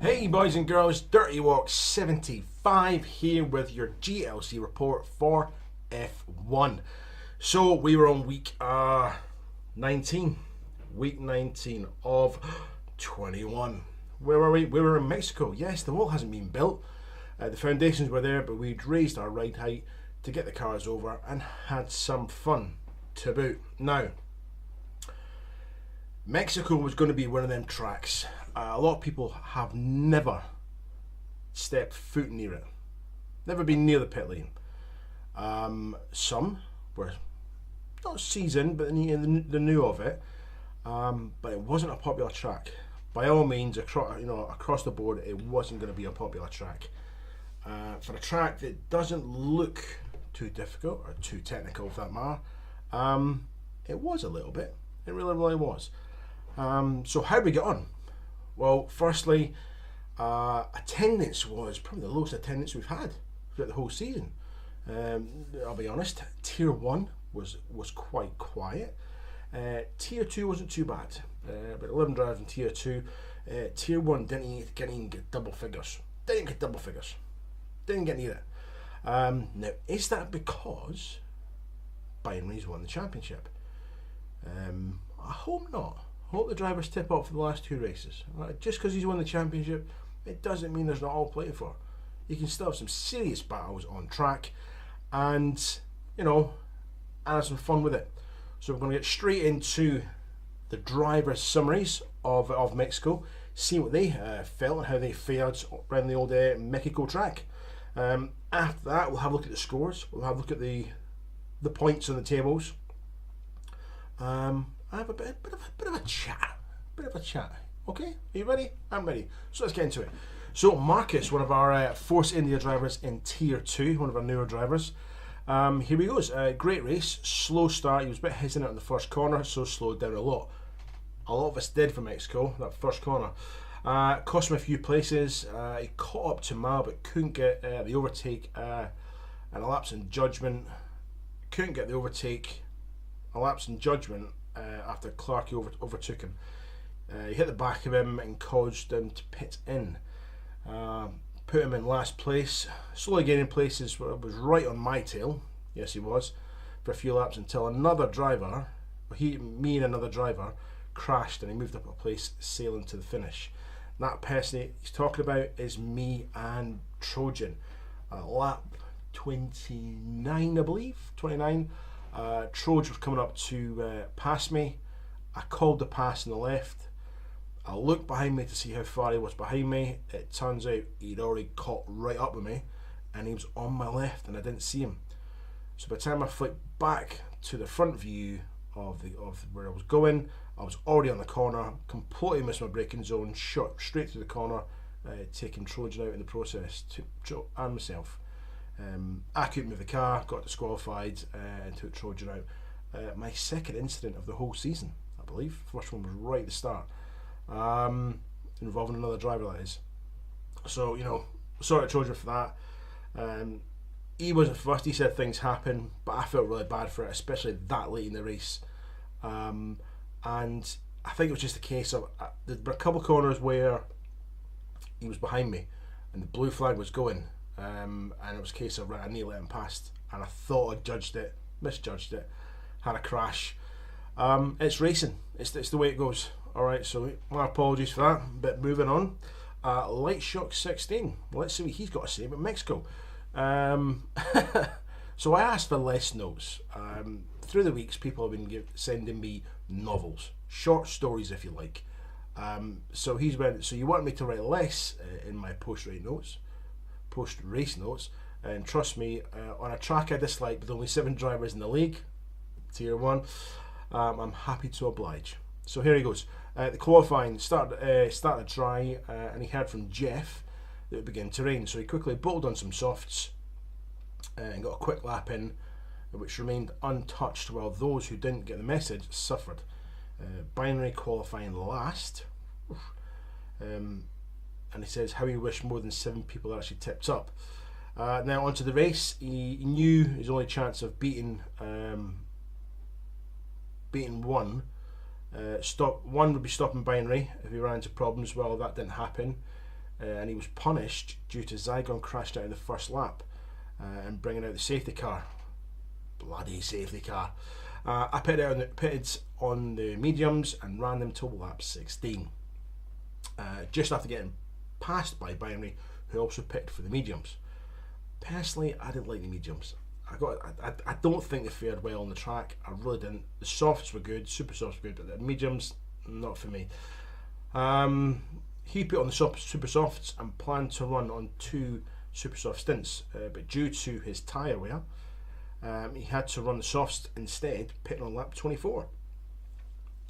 Hey boys and girls, Dirty Walk 75 here with your GLC report for F1. So we were on week 19 of 21. Where were we? We were in Mexico. Yes, the wall hasn't been built. The foundations were there, but we'd raised our ride height to get the cars over and had some fun to boot. Now, Mexico was going to be one of them tracks. A lot of people have never stepped foot near it. Never been near the pit lane. Some were not seasoned, but they knew of it. But it wasn't a popular track. By all means, across the board, it wasn't going to be a popular track. For a track that doesn't look too difficult or too technical, for that matter, it was a little bit. It really was. So how did we get on? Well, firstly, attendance was probably the lowest attendance we've had throughout the whole season. I'll be honest, Tier 1 was quite quiet. Tier 2 wasn't too bad, but 11 drivers in Tier 2. Tier 1 didn't even get double figures. Didn't get near it. Now, is that because Binary's won the championship? I hope not. I hope the drivers tip up for the last two races. Right? Just because he's won the championship, it doesn't mean there's not all playing for. You can still have some serious battles on track and, have some fun with it. So we're going to get straight into the driver summaries of Mexico, see what they felt and how they fared around the old Mexico track. After that, we'll have a look at the scores. We'll have a look at the points on the tables. I have a bit of a chat. Okay, are you ready? I'm ready. So let's get into it. So Marcus, one of our Force India drivers in Tier 2, one of our newer drivers. Here he goes. Great race, slow start. He was a bit hesitant in the first corner, so slowed down a lot. A lot of us did for Mexico, that first corner. Cost him a few places. He caught up to Mal, but couldn't get the overtake. And a lapse in judgment. Couldn't get the overtake. A lapse in judgment after Clark overtook him. He hit the back of him and caused him to pit in. Put him in last place. Slowly gaining places, was right on my tail. Yes, he was. For a few laps until another driver, me and another driver, crashed and he moved up a place, sailing to the finish. That person he's talking about is me and Trojan. Lap 29, I believe. 29. Trojan was coming up to pass me. I called the pass on the left. I looked behind me to see how far he was behind me. It turns out he'd already caught right up with me and he was on my left and I didn't see him. So by the time I flipped back to the front view of where I was going, I was already on the corner, completely missed my braking zone, shot straight through the corner, taking Trojan out in the process, and myself. I couldn't move the car, got disqualified and took Trojan out. My second incident of the whole season, I believe. First one was right at the start. Involving another driver, that is. So, sorry to Trojan for that. He wasn't first, he said things happen, but I felt really bad for it, especially that late in the race. And I think it was just a case of, there were a couple of corners where he was behind me and the blue flag was going. And it was a case of, right, I need to let him past, and I thought I judged it, misjudged it, had a crash. It's racing, it's the way it goes. Alright, so my apologies for that, but moving on. Light Shock 16, let's see what he's got to say about Mexico. So I asked for less notes. Through the weeks, people have been sending me novels, short stories if you like. So he's went, so you want me to write less in my post-race notes, and trust me, on a track I dislike with only 7 drivers in the league, Tier 1, I'm happy to oblige. So here he goes. The qualifying started dry, and he heard from Jeff that it began to rain, so he quickly bolted on some softs and got a quick lap in, which remained untouched, while those who didn't get the message suffered. Binary qualifying last, and he says how he wished more than 7 people actually tipped up. Now onto the race. He knew his only chance of beating one. One would be stopping Binary if he ran into problems. Well, that didn't happen, and he was punished due to Zygon crashed out in the first lap and bringing out the safety car. Bloody safety car. I pitted on the mediums and ran them till lap 16. Just after getting passed by Binary, who also pitted for the mediums. Personally, I didn't like the mediums. I don't think they fared well on the track. I really didn't. The softs were good, super softs were good, but the mediums, not for me. He put on the super softs and planned to run on 2 super soft stints, but due to his tyre wear, he had to run the softs instead, pitting on lap 24.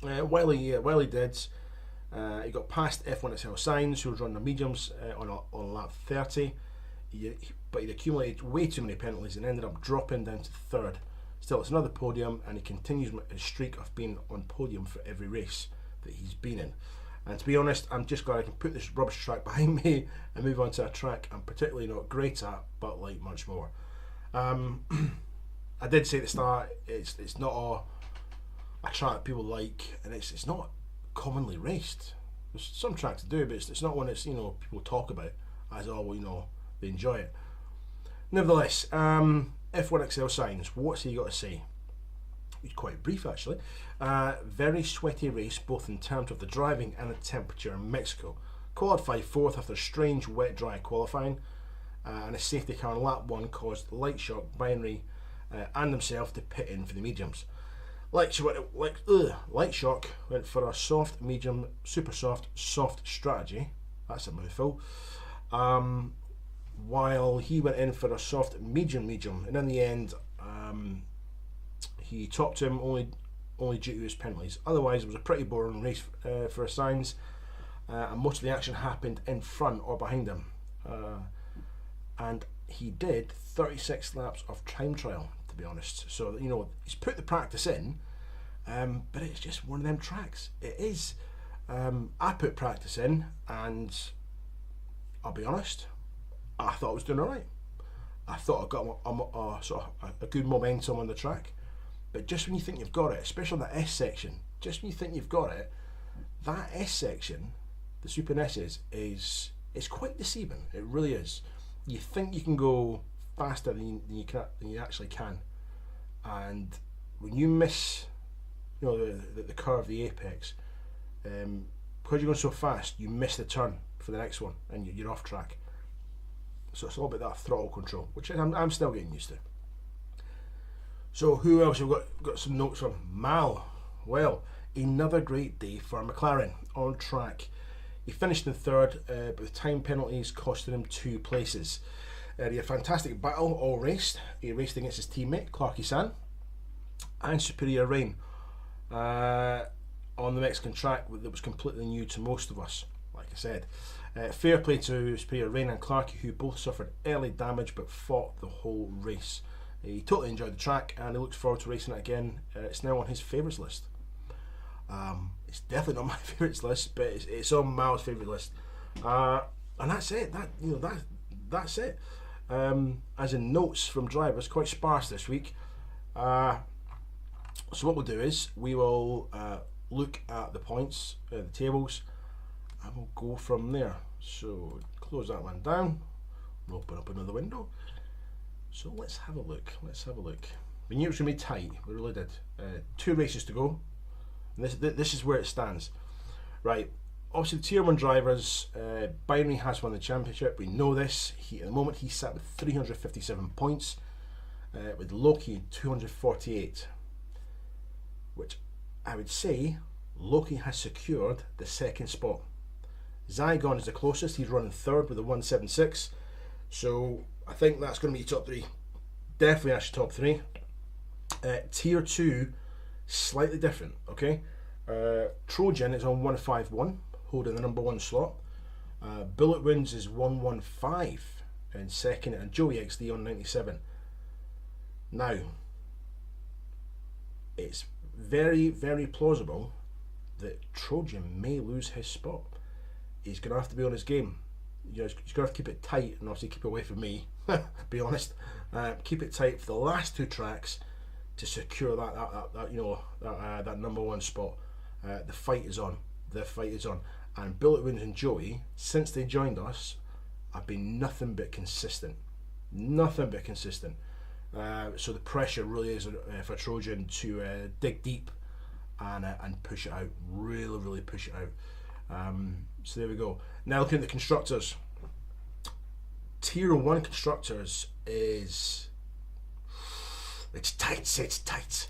While he did, he got past F1 XL Signs, who was running the mediums on lap 30. But he'd accumulated way too many penalties and ended up dropping down to 3rd. Still, it's another podium, and he continues his streak of being on podium for every race that he's been in. And to be honest, I'm just glad I can put this rubbish track behind me and move on to a track I'm particularly not great at, but like much more. I did say at the start, it's not a track people like, and it's not commonly raced. There's some tracks to do, but it's not one that's people talk about as they enjoy it. Nevertheless, F1 XL Signs, what's he got to say? It's quite brief actually. Very sweaty race both in terms of the driving and the temperature in Mexico. Qualified 4th after strange wet dry qualifying, and a safety car on lap 1 caused light shock Binary and himself to pit in for the mediums. Light shock went for a soft, medium, super soft, soft strategy. That's a mouthful. While he went in for a soft, medium, and in the end, he topped him only due to his penalties. Otherwise, it was a pretty boring race for Signs, and most of the action happened in front or behind him. And he did 36 laps of time trial, to be honest. So he's put the practice in, but it's just one of them tracks. It is. I put practice in, and I'll be honest, I thought I was doing alright. I thought I got a good momentum on the track. But just when you think you've got it, especially on that S section, just when you think you've got it, that S section, the Super S's, is quite deceiving. It really is. You think you can go faster than you actually can, and when you miss, the curve, the apex, because you're going so fast, you miss the turn for the next one, and you're off track. So it's all about that throttle control, which I'm still getting used to. So who else? We've got some notes from Mal. Well, another great day for McLaren on track. He finished in 3rd, but the time penalties costed him 2 places. He had a fantastic battle all raced. He raced against his teammate Clarky San and Superior Rain on the Mexican track that was completely new to most of us, like I said. Fair play to Superior Rain and Clarky, who both suffered early damage but fought the whole race. He totally enjoyed the track and he looks forward to racing it again. It's now on his favourites list. It's definitely not my favourites list, but it's on Mal's favourite list. And that's it. That's it. As in notes from drivers, quite sparse this week. So what we'll do is we will look at the points, the tables, and we'll go from there. So close that one down, we'll open up another window. So let's have a look. We knew it was going to be tight, we really did. 2 races to go, and this is where it stands. Right, obviously the Tier 1 drivers, Binary has won the championship, we know this. At the moment he sat with 357 points, with Loki 248, which I would say Loki has secured the 2nd spot. Zygon is the closest, he's running 3rd with a 176, so I think that's going to be top 3. Definitely actually top 3. Tier 2, slightly different, okay? Trojan is on 151, holding the number 1 slot. Bullet Wounds is 115 in 2nd, and Joey XD on 97. Now, it's very, very plausible that Trojan may lose his spot. He's going to have to be on his game. you're going to have to keep it tight, and obviously keep it away from me. Be honest, keep it tight for the last 2 tracks to secure that number 1 spot. The fight is on. The fight is on. And Bullet Wounds and Joey, since they joined us, have been nothing but consistent. Nothing but consistent. So the pressure really is for Trojan to dig deep and push it out. Really, really push it out. So there we go. Now looking at the constructors. Tier 1 constructors it's tight.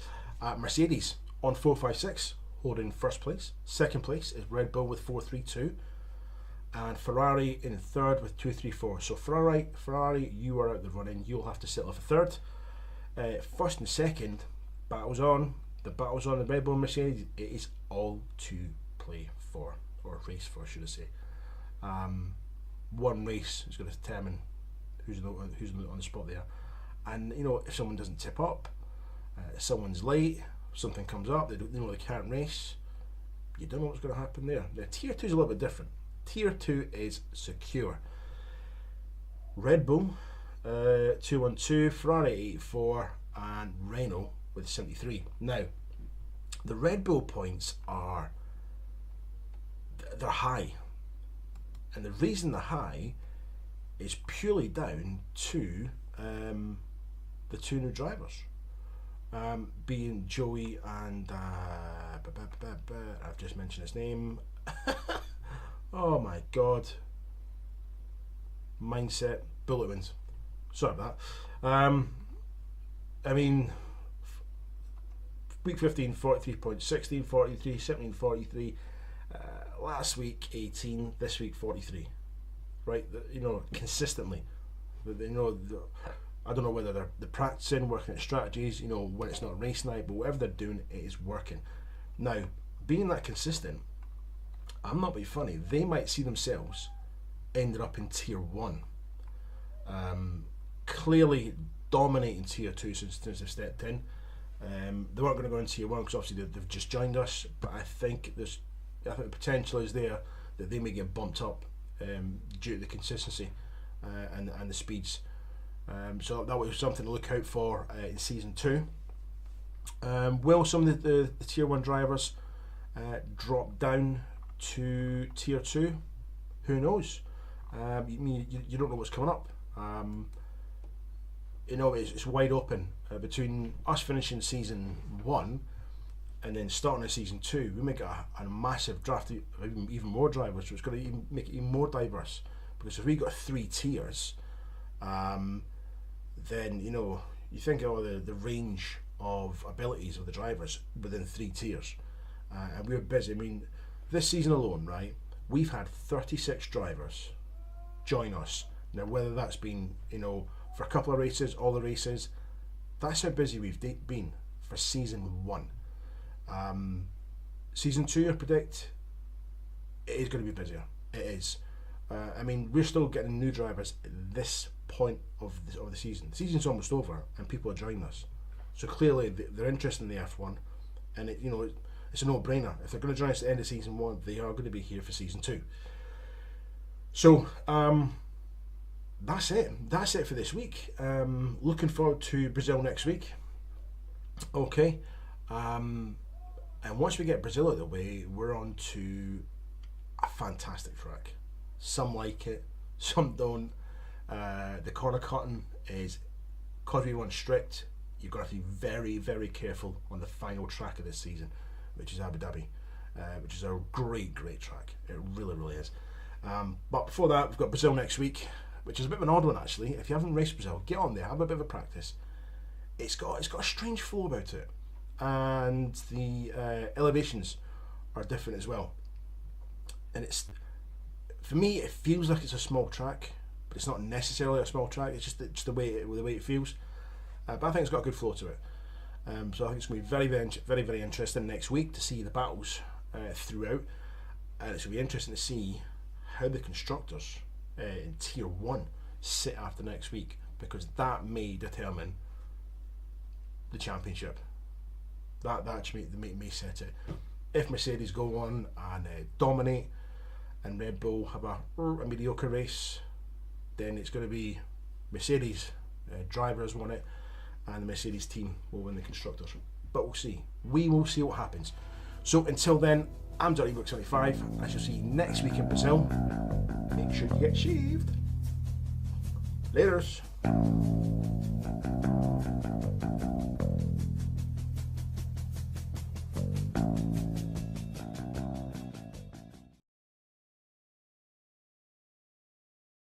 Mercedes on 456, holding first place. Second place is Red Bull with 432, and Ferrari in third with 234. So Ferrari, you are out the running. You'll have to settle for third. First and second, battles on. The battles on the Red Bull and Mercedes. It is all to play for, or race for, should I say. One race is going to determine who's on the spot there. And if someone doesn't tip up, someone's late, something comes up, they can't race, you don't know what's going to happen there. Now, Tier 2 is a little bit different. Tier 2 is secure. Red Bull 212, Ferrari 84, and Renault with 73. Now, the Red Bull points they're high, and the reason they're high is purely down to the 2 new drivers, being Joey and I've just mentioned his name. Oh my god, mindset, Bullet Wins. Sorry about that. I mean, week 15 43 16, 43, 17, 43, last week 18, this week 43, right? Consistently. I don't know whether they're practicing, working at strategies, when it's not race night, but whatever they're doing, it is working. Now, being that consistent, I'm not being funny, they might see themselves ended up in Tier 1. Clearly dominating Tier 2 since they've stepped in. They weren't going to go in Tier 1 because obviously they've just joined us, but I think the potential is there that they may get bumped up due to the consistency and the speeds. So that was something to look out for in Season 2. Will some of the Tier 1 drivers drop down to Tier 2? Who knows? You don't know what's coming up. It's wide open. Between us finishing Season 1 and then starting a Season 2, we make a massive draft of even more drivers, so it's going to make it even more diverse. Because if we got 3 tiers, then you think of the range of abilities of the drivers within 3 tiers, and we're busy. I mean, this season alone, right, we've had 36 drivers join us. Now, whether that's been for a couple of races, all the races, that's how busy we've been for Season 1. Season 2, I predict, it is going to be busier. It is. I mean, we're still getting new drivers at this point of the season. The season's almost over, and people are joining us. So clearly, they're interested in the F1, and it's a no-brainer. If they're going to join us at the end of Season 1, they are going to be here for Season 2. So that's it. That's it for this week. Looking forward to Brazil next week. Okay. And once we get Brazil out of the way, we're on to a fantastic track. Some like it, some don't. The corner cutting is, because we run strict, you've got to be very, very careful on the final track of this season, which is Abu Dhabi, which is a great track. It really, really is. But before that, we've got Brazil next week, which is a bit of an odd one actually. If you haven't raced Brazil, get on there, have a bit of a practice. It's got a strange flow about it, and the elevations are different as well. And for me, it feels like it's a small track, but it's not necessarily a small track. It's just the way it feels. But I think it's got a good flow to it. So I think it's going to be very, very, very, very interesting next week to see the battles throughout, and it's going to be interesting to see how the constructors in Tier 1 sit after next week, because that may determine the championship. That actually may set it. If Mercedes go on and dominate, and Red Bull have a mediocre race, then it's going to be Mercedes drivers won it, and the Mercedes team will win the constructors. But we'll see. We will see what happens. So until then, I'm Dirty75. I shall see you next week in Brazil. Make sure you get shaved. Laters.